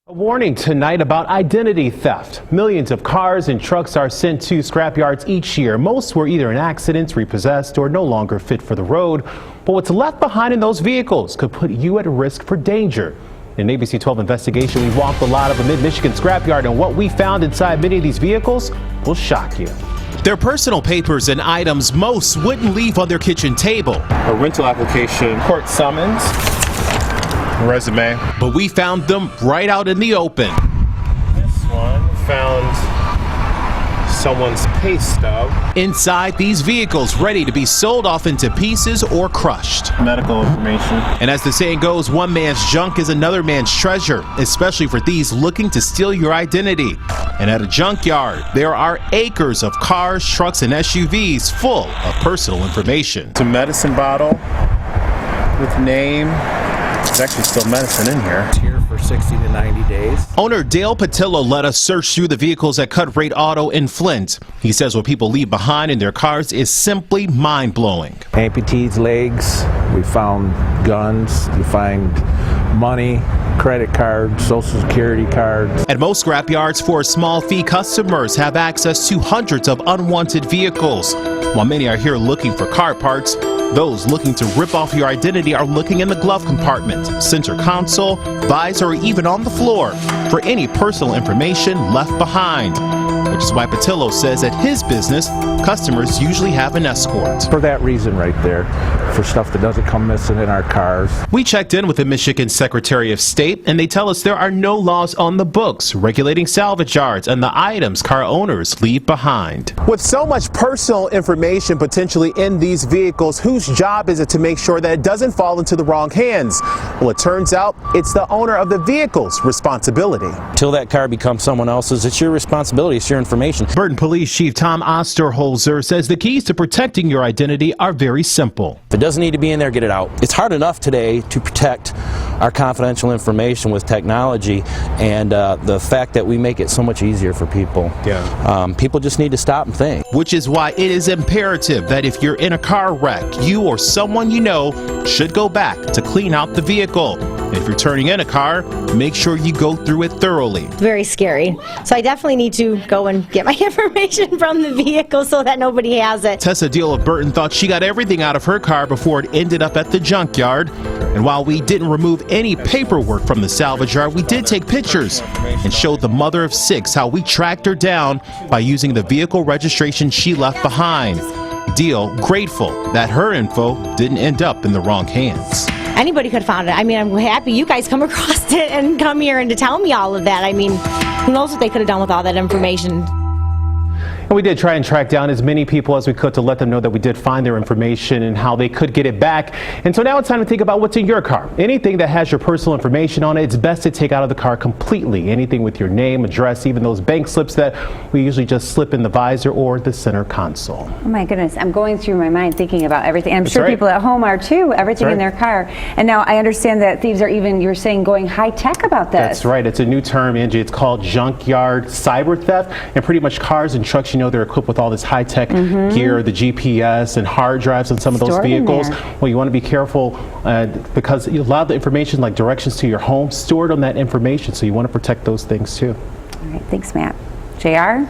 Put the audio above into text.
A warning tonight about identity theft. Millions of cars and trucks are sent to scrapyards each year. Most were either in accidents, repossessed, or no longer fit for the road. But what's left behind in those vehicles could put you at risk for danger. In an ABC 12 investigation, we walked the lot of a mid-Michigan scrapyard, and what we found inside many of these vehicles will shock you. They're personal papers and items most wouldn't leave on their kitchen table. A rental application, court summons, resume. But we found them right out in the open. This one found someone's pay stub. Inside these vehicles, ready to be sold off into pieces or crushed. Medical information. And as the saying goes, one man's junk is another man's treasure, especially for these looking to steal your identity. And at a junkyard, there are acres of cars, trucks, and SUVs full of personal information. It's a medicine bottle with name. There's actually still medicine in here. It's here for 60 to 90 days. Owner Dale Patillo let us search through the vehicles at Cut Rate Auto in Flint. He says what people leave behind in their cars is simply mind-blowing. Amputees' legs, we found guns, we find money, credit cards, social security cards. At most scrapyards, for a small fee, customers have access to hundreds of unwanted vehicles. While many are here looking for car parts, those looking to rip off your identity are looking in the glove compartment, center console, visor, or even on the floor for any personal information left behind. Which is why Patillo says at his business, customers usually have an escort. For that reason right there, for stuff that doesn't come missing in our cars. We checked in with the Michigan Secretary of State, and they tell us there are no laws on the books regulating salvage yards and the items car owners leave behind. With so much personal information potentially in these vehicles, whose job is it to make sure that it doesn't fall into the wrong hands? Well, it turns out it's the owner of the vehicle's responsibility. Till that car becomes someone else's, it's your responsibility, it's your information. Burton Police Chief Tom Osterholzer says the keys to protecting your identity are very simple. If it doesn't need to be in there, get it out. It's hard enough today to protect our confidential information with technology, and the fact that we make it so much easier for people. People just need to stop and think. Which is why it is imperative that if you're in a car wreck, you or someone you know should go back to clean out the vehicle. And if you're turning in a car, make sure you go through it thoroughly. Very scary. So I definitely need to go and get my information from the vehicle so that nobody has it. Tessa Deal of Burton thought she got everything out of her car before it ended up at the junkyard. And while we didn't remove any paperwork from the salvage yard, we did take pictures and showed the mother of 6 how we tracked her down by using the vehicle registration she left behind. Deal grateful that her info didn't end up in the wrong hands. Anybody could have found it. I mean, I'm happy you guys come across it and come here and to tell me all of that. I mean, who knows what they could have done with all that information. And we did try and track down as many people as we could to let them know that we did find their information and how they could get it back. And so now it's time to think about what's in your car. Anything that has your personal information on it, it's best to take out of the car completely. Anything with your name, address, even those bank slips that we usually just slip in the visor or the center console. Oh my goodness, I'm going through my mind thinking about everything. I'm sure people at home are too, everything in their car. And now I understand that thieves are even, you're saying, going high tech about this. That's right. It's a new term, Angie. It's called junkyard cyber theft. And pretty much cars and trucks, you know, they're equipped with all this high-tech gear, the GPS and hard drives on some of those vehicles. Well, you want to be careful because a lot of the information, like directions to your home, stored on that information. So you want to protect those things too. All right, thanks, Matt. JR?